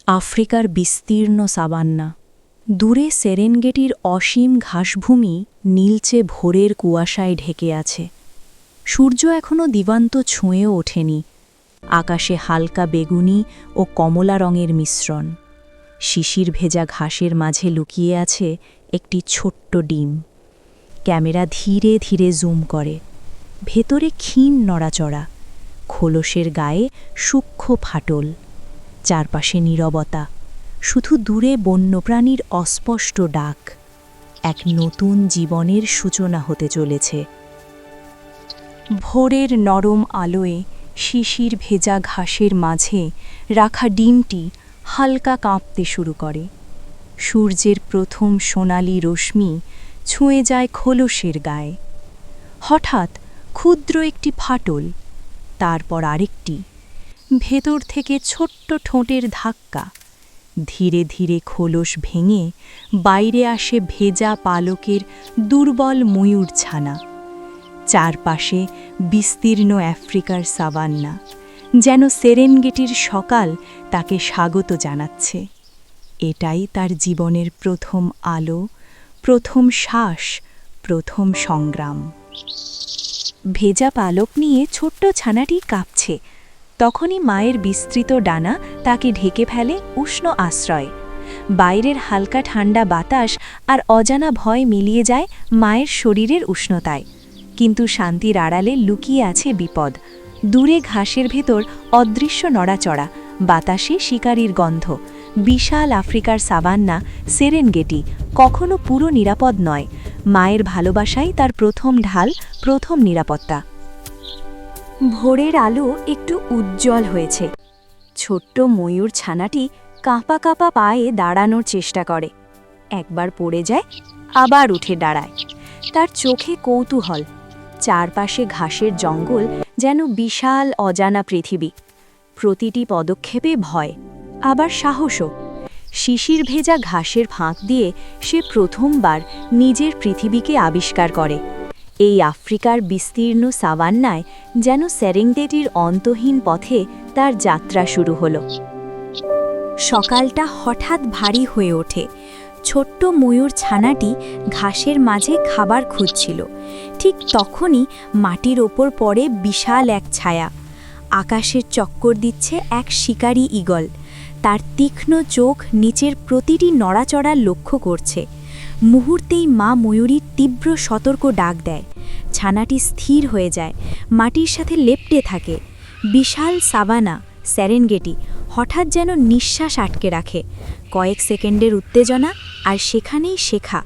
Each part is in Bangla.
আফ্রিকার বিস্তীর্ণ সাভান্না। দূরে সেরেনগেটির অসীম ঘাসভূমি নীলচে ভোরের কুয়াশায় ঢেকে আছে। সূর্য এখনও দিবান্ত ছুঁয়েও ওঠেনি। আকাশে হালকা বেগুনি ও কমলা রঙের মিশ্রণ। শিশির ভেজা ঘাসের মাঝে লুকিয়ে আছে একটি ছোট্ট ডিম। ক্যামেরা ধীরে ধীরে জুম করে। ভেতরে ক্ষীণ নড়াচড়া, খোলসের গায়ে সূক্ষ্ম ফাটল। চারপাশে নীরবতা, শুধু দূরে বন্যপ্রাণীর অস্পষ্ট ডাক। এক নতুন জীবনের সূচনা হতে চলেছে। ভোরের নরম আলোয় শিশির ভেজা ঘাসের মাঝে রাখা ডিমটি হালকা কাঁপতে শুরু করে। সূর্যের প্রথম সোনালি রশ্মি ছুঁয়ে যায় খোলসের গায়ে। হঠাৎ ক্ষুদ্র একটি ফাটল, তারপর আরেকটি। ভেতর থেকে ছোট্ট ঠোঁটের ধাক্কা। ধীরে ধীরে খোলস ভেঙে বাইরে আসে ভেজা পালকের দুর্বল ময়ূর ছানা। চারপাশে বিস্তীর্ণ আফ্রিকার সাভান্না, যেন সেরেনগেটির সকাল তাকে স্বাগত জানাচ্ছে। এটাই তার জীবনের প্রথম আলো, প্রথম শ্বাস, প্রথম সংগ্রাম। ভেজা পালক নিয়ে ছোট্ট ছানাটি কাঁপছে। তখনই মায়ের বিস্তৃত ডানা তাকে ঢেকে ফেলে উষ্ণ আশ্রয়। বাইরের হালকা ঠান্ডা বাতাস আর অজানা ভয় মিলিয়ে যায় মায়ের শরীরের উষ্ণতায়। কিন্তু শান্তির আড়ালে লুকিয়ে আছে বিপদ। দূরে ঘাসের ভেতর অদৃশ্য নড়াচড়া, বাতাসে শিকারীর গন্ধ। বিশাল আফ্রিকার সাভান্না সেরেনগেটি কখনো পুরো নিরাপদ নয়। মায়ের ভালোবাসাই তার প্রথম ঢাল, প্রথম নিরাপত্তা। ভোরের আলো একটু উজ্জ্বল হয়েছে। ছোট্ট ময়ূর ছানাটি কাঁপা কাঁপা পায়ে দাঁড়ানোর চেষ্টা করে। একবার পড়ে যায়, আবার উঠে দাঁড়ায়। তার চোখে কৌতূহল। চারপাশে ঘাসের জঙ্গল, যেন বিশাল অজানা পৃথিবী। প্রতিটি পদক্ষেপে ভয়, আবার সাহসও। শিশির ভেজা ঘাসের ফাঁক দিয়ে সে প্রথমবার নিজের পৃথিবীকে আবিষ্কার করে। এই আফ্রিকার বিস্তীর্ণ সাভান্নায় যেন সেরেনগেটির অন্তহীন পথে তার যাত্রা শুরু হলো। সকালটা হঠাৎ ভারী হয়ে ওঠে। ছোট্ট ময়ূর ছানাটি ঘাসের মাঝে খাবার খুঁজছিল। ঠিক তখনই মাটির ওপর পড়ে বিশাল এক ছায়া। আকাশের চক্কর দিচ্ছে এক শিকারী ঈগল। তার তীক্ষ্ণ চোখ নিচের প্রতিটি নড়াচড়া লক্ষ্য করছে। মুহূর্তেই মা ময়ূরীর তীব্র সতর্ক ডাক দেয়। ছানাটি স্থির হয়ে যায়, মাটির সাথে লেপ্টে থাকে। বিশাল সাভানা সেরেনগেটি হঠাৎ যেন নিঃশ্বাস আটকে রাখে। কয়েক সেকেন্ডের উত্তেজনা, আর সেখানেই শেখা,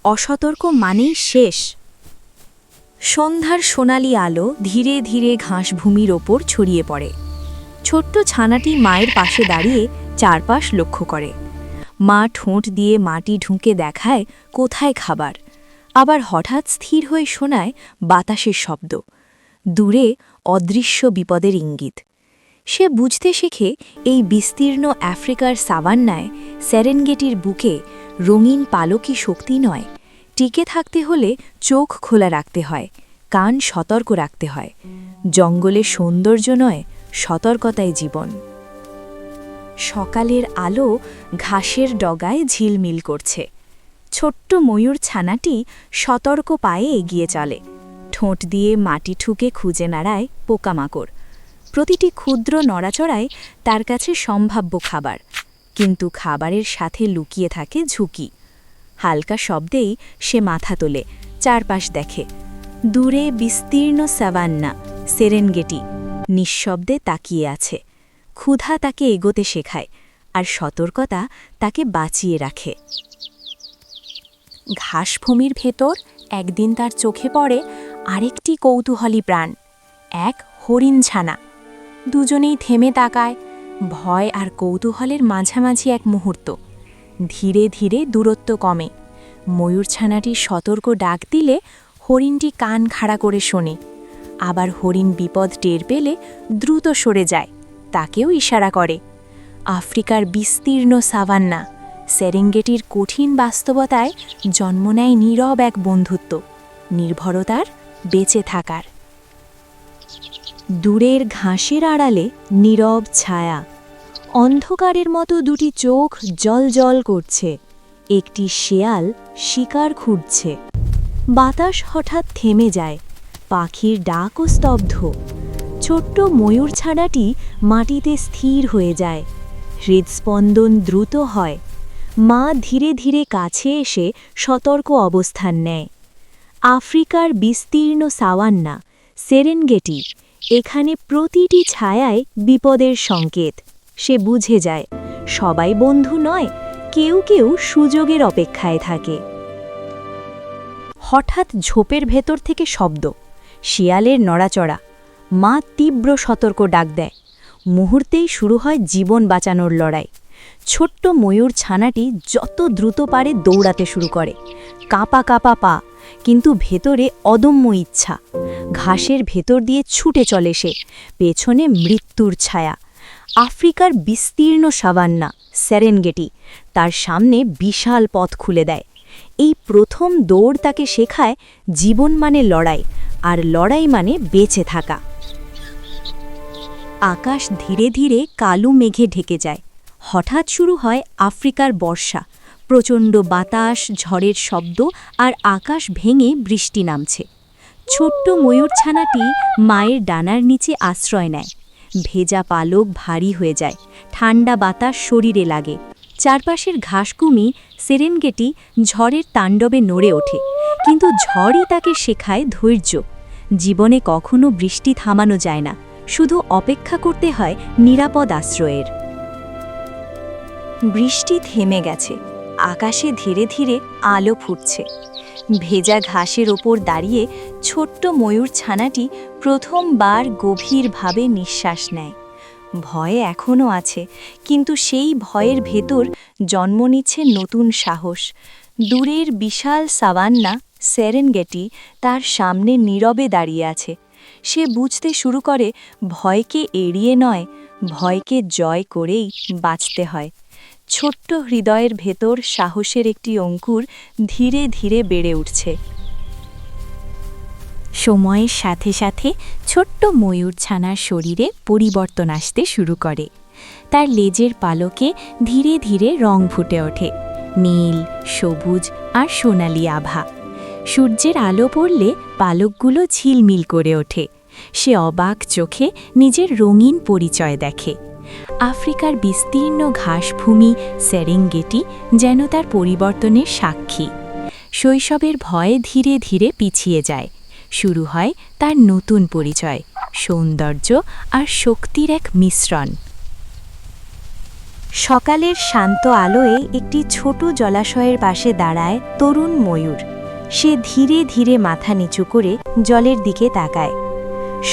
অসতর্ক মানেই শেষ। সন্ধ্যার সোনালি আলো ধীরে ধীরে ঘাসভূমির ওপর ছড়িয়ে পড়ে। ছোট্ট ছানাটি মায়ের পাশে দাঁড়িয়ে চারপাশ লক্ষ্য করে। মা ঠোঁট দিয়ে মাটি ঢুকে দেখায় কোথায় খাবার। আবার হঠাৎ স্থির হয়ে শোনায় বাতাসের শব্দ। দূরে অদৃশ্য বিপদের ইঙ্গিত। সে বুঝতে শেখে এই বিস্তীর্ণ আফ্রিকার সাভান্নায় সেরেনগেটির বুকে রঙিন পালকি শক্তি নয়। টিকে থাকতে হলে চোখ খোলা রাখতে হয়, কান সতর্ক রাখতে হয়। জঙ্গলে সৌন্দর্য নয়, সতর্কতায় জীবন। সকালের আলো ঘাসের ডগায় ঝিলমিল করছে। ছোট্ট ময়ূর ছানাটি সতর্ক পায়ে এগিয়ে চলে। ঠোঁট দিয়ে মাটি ঠুকে খুঁজে নাড়ায় পোকামাকড়। প্রতিটি ক্ষুদ্র নড়াচড়ায় তার কাছে সম্ভাব্য খাবার, কিন্তু খাবারের সাথে লুকিয়ে থাকে ঝুঁকি। হালকা শব্দেই সে মাথা তোলে, চারপাশ দেখে। দূরে বিস্তীর্ণ সাভান্না সেরেনগেটি নিঃশব্দে তাকিয়ে আছে। ক্ষুধা তাকে এগোতে শেখায়, আর সতর্কতা তাকে বাঁচিয়ে রাখে। ঘাসভূমির ভেতর একদিন তার চোখে পড়ে আরেকটি কৌতূহলী প্রাণ, এক হরিণ ছানা। দুজনেই থেমে তাকায়, ভয় আর কৌতূহলের মাঝামাঝি এক মুহূর্ত। ধীরে ধীরে দূরত্ব কমে। ময়ূর ছানাটি সতর্ক ডাক দিলে হরিণটি কান খাড়া করে শোনে। আবার হরিণ বিপদ টের পেলে দ্রুত সরে যায়, তাকেও ইশারা করে। আফ্রিকার বিস্তীর্ণ সাভান্না সেরেনগেটির কঠিন বাস্তবতায় জন্ম নেয় নীরব এক বন্ধুত্ব, নির্ভরতার, বেঁচে থাকার। দূরের ঘাসের আড়ালে নীরব ছায়া, অন্ধকারের মতো দুটি চোখ জ্বলজ্বল করছে। একটি শেয়াল শিকার খুঁজছে। বাতাস হঠাৎ থেমে যায়, পাখির ডাকও স্তব্ধ। ছোট্ট ময়ূর ছানাটি মাটিতে স্থির হয়ে যায়। হৃদস্পন্দন দ্রুত হয়। মা ধীরে ধীরে কাছে এসে সতর্ক অবস্থান নেয়। আফ্রিকার বিস্তীর্ণ সাওয়ান্না, সেরেনগেটি, এখানে প্রতিটি ছায়ায় বিপদের সংকেত। সে বুঝে যায়, সবাই বন্ধু নয়, কেউ কেউ সুযোগের অপেক্ষায় থাকে। হঠাৎ ঝোপের ভেতর থেকে শব্দ, শিয়ালের নড়াচড়া। মা তীব্র সতর্ক ডাক দেয়। মুহূর্তেই শুরু হয় জীবন বাঁচানোর লড়াই। ছোট্ট ময়ূর ছানাটি যত দ্রুত পারে দৌড়াতে শুরু করে। কাঁপা কাঁপা পা, কিন্তু ভেতরে অদম্য ইচ্ছা। ঘাসের ভেতর দিয়ে ছুটে চলে সে, পেছনে মৃত্যুর ছায়া। আফ্রিকার বিস্তীর্ণ সাভান্না, সেরেনগেটি, তার সামনে বিশাল পথ খুলে দেয়। এই প্রথম দৌড় তাকে শেখায় জীবন মানে লড়াই, আর লড়াই মানে বেঁচে থাকা। আকাশ ধীরে ধীরে কালো মেঘে ঢেকে যায়। হঠাৎ শুরু হয় আফ্রিকার বর্ষা। প্রচণ্ড বাতাস, ঝড়ের শব্দ, আর আকাশ ভেঙে বৃষ্টি নামছে। ছোট্ট ময়ূরছানাটি মায়ের ডানার নিচে আশ্রয় নেয়। ভেজা পালক ভারী হয়ে যায়, ঠান্ডা বাতাস শরীরে লাগে। চারপাশের ঘাসকুমি, সেরেনগেটি ঝড়ের তাণ্ডবে নড়ে ওঠে, কিন্তু ঝড়ই তাকে শেখায় ধৈর্য। জীবনে কখনো বৃষ্টি থামানো যায় না, শুধু অপেক্ষা করতে হয় নিরাপদ আশ্রয়ের। বৃষ্টি থেমে গেছে, আকাশে ধীরে ধীরে আলো ফুটছে। ভেজা ঘাসের ওপর দাঁড়িয়ে ছোট্ট ময়ূর ছানাটি প্রথমবার গভীরভাবে নিঃশ্বাস নেয়। ভয় এখনও আছে, কিন্তু সেই ভয়ের ভেতর জন্ম নিচ্ছে নতুন সাহস। দূরের বিশাল সাভান্না, সেরেনগেটি, তার সামনে নীরবে দাঁড়িয়ে আছে। সে বুঝতে শুরু করে, ভয়কে এড়িয়ে নয়, ভয়কে জয় করেই বাঁচতে হয়। ছোট্ট হৃদয়ের ভেতর সাহসের একটি অঙ্কুর ধীরে ধীরে বেড়ে উঠছে। সময়ের সাথে সাথে ছোট্ট ময়ূরছানার শরীরে পরিবর্তন আসতে শুরু করে। তার লেজের পালকে ধীরে ধীরে রং ফুটে ওঠে, নীল, সবুজ আর সোনালি আভা। সূর্যের আলো পড়লে পালকগুলো ঝিলমিল করে ওঠে। সে অবাক চোখে নিজের রঙিন পরিচয় দেখে। আফ্রিকার বিস্তীর্ণ ঘাসভূমি, সেরেনগেটি, যেন তার পরিবর্তনের সাক্ষী। শৈশবের ভয় ধীরে ধীরে পিছিয়ে যায়। শুরু হয় তার নতুন পরিচয়, সৌন্দর্য আর শক্তির এক মিশ্রণ। সকালের শান্ত আলোয় একটি ছোট জলাশয়ের পাশে দাঁড়ায় তরুণ ময়ূর। সে ধীরে ধীরে মাথা নিচু করে জলের দিকে তাকায়।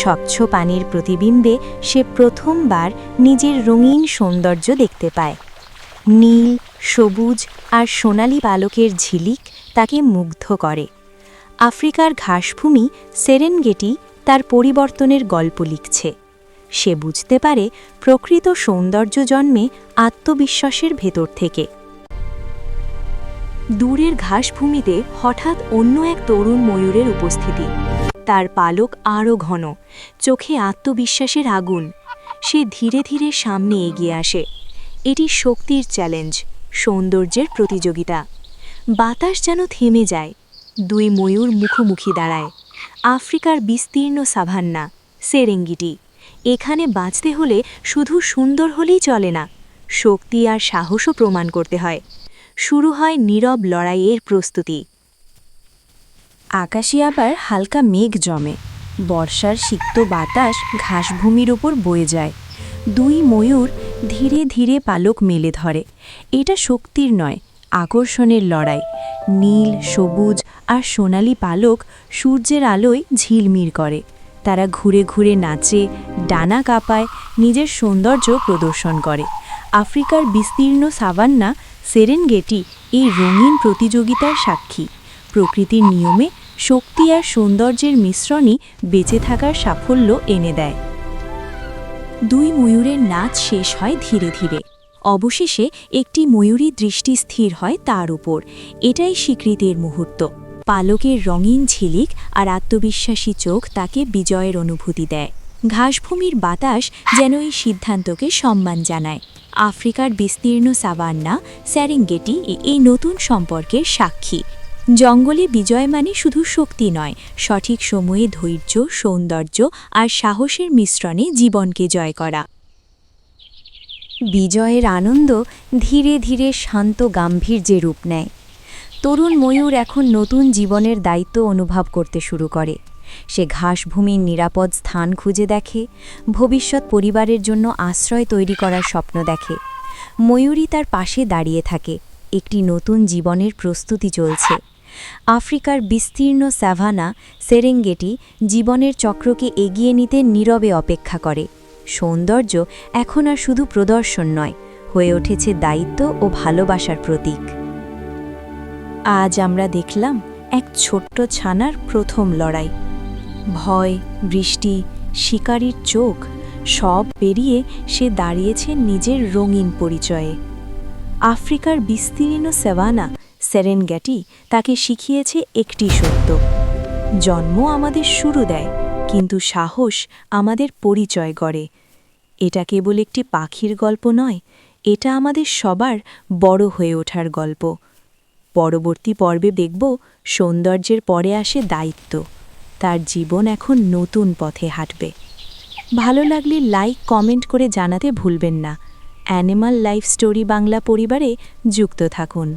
স্বচ্ছ পানির প্রতিবিম্বে সে প্রথমবার নিজের রঙিন সৌন্দর্য দেখতে পায়। নীল, সবুজ আর সোনালি পালকের ঝিলিক তাকে মুগ্ধ করে। আফ্রিকার ঘাসভূমি, সেরেনগেটি, তার পরিবর্তনের গল্প লিখছে। সে বুঝতে পারে প্রকৃত সৌন্দর্য জন্মে আত্মবিশ্বাসের ভেতর থেকে। দূরের ঘাসভূমিতে হঠাৎ অন্য এক তরুণ ময়ূরের উপস্থিতি। তার পালক আরও ঘন, চোখে আত্মবিশ্বাসের আগুন। সে ধীরে ধীরে সামনে এগিয়ে আসে। এটি শক্তির চ্যালেঞ্জ, সৌন্দর্যের প্রতিযোগিতা। বাতাস যেন থেমে যায়। দুই ময়ূর মুখোমুখি দাঁড়ায়। আফ্রিকার বিস্তীর্ণ সাভান্না, সেরেনগেটি, এখানে বাঁচতে হলে শুধু সুন্দর হলেই চলে না, শক্তি আর সাহসও প্রমাণ করতে হয়। শুরু হয় নীরব লড়াইয়ের প্রস্তুতি। আকাশে আবার হালকা মেঘ জমে। বর্ষার সিক্ত বাতাস ঘাসভূমির ওপর বয়ে যায়। দুই ময়ূর ধীরে ধীরে পালক মেলে ধরে। এটা শক্তির নয়, আকর্ষণের লড়াই। নীল, সবুজ আর সোনালি পালক সূর্যের আলোয় ঝিলমিল করে। তারা ঘুরে ঘুরে নাচে, ডানা কাঁপায়, নিজের সৌন্দর্য প্রদর্শন করে। আফ্রিকার বিস্তীর্ণ সাভান্না, সেরেনগেটি এই রঙিন প্রতিযোগিতার সাক্ষী। প্রকৃতির নিয়মে শক্তি আর সৌন্দর্যের মিশ্রণই বেঁচে থাকার সাফল্য এনে দেয়। দুই ময়ূরের নাচ শেষ হয় ধীরে ধীরে। অবশেষে একটি ময়ূরী দৃষ্টি স্থির হয় তার উপর। এটাই স্বীকৃতির মুহূর্ত। পালকের রঙিন ঝিলিক আর আত্মবিশ্বাসী চোখ তাকে বিজয়ের অনুভূতি দেয়। ঘাসভূমির বাতাস যেন এই সিদ্ধান্তকে সম্মান জানায়। আফ্রিকার বিস্তীর্ণ সাভান্না সেরেঙ্গেটি এই নতুন সম্পর্কের সাক্ষী। জঙ্গলে বিজয় মানে শুধু শক্তি নয়, সঠিক সময়ে ধৈর্য, সৌন্দর্য আর সাহসের মিশ্রণে জীবনকে জয় করা। বিজয়ের আনন্দ ধীরে ধীরে শান্ত গাম্ভীর্যে রূপ নেয়। তরুণ ময়ূর এখন নতুন জীবনের দায়িত্ব অনুভব করতে শুরু করে। সে ঘাসভূমির নিরাপদ স্থান খুঁজে দেখে, ভবিষ্যৎ পরিবারের জন্য আশ্রয় তৈরি করার স্বপ্ন দেখে। ময়ূরী তার পাশে দাঁড়িয়ে থাকে, একটি নতুন জীবনের প্রস্তুতি চলছে। আফ্রিকার বিস্তীর্ণ স্যাভানা সেরেঙ্গেটি জীবনের চক্রকে এগিয়ে নিতে নীরবে অপেক্ষা করে। সৌন্দর্য এখন আর শুধু প্রদর্শন নয়, হয়ে উঠেছে দায়িত্ব ও ভালোবাসার প্রতীক। আজ আমরা দেখলাম এক ছোট্ট ছানার প্রথম লড়াই। ভয়, বৃষ্টি, শিকারীর চোখ সব পেরিয়ে সে দাঁড়িয়েছে নিজের রঙিন পরিচয়ে। আফ্রিকার বিস্তীর্ণ স্যাভানা সেরেনগেটি তাকে শিখিয়েছে একটি সত্য: জন্ম আমাদের শুরু দেয়, কিন্তু সাহস আমাদের পরিচয় গড়ে। এটা কেবল একটি পাখির গল্প নয়, এটা আমাদের সবার বড় হয়ে ওঠার গল্প। পরবর্তী পর্বে দেখব সৌন্দর্যের পরে আসে দায়িত্ব। তার জীবন এখন নতুন পথে হাঁটবে। ভালো লাগলে লাইক, কমেন্ট করে জানাতে ভুলবেন না। অ্যানিমাল লাইফ স্টোরি বাংলা পরিবারে যুক্ত থাকুন।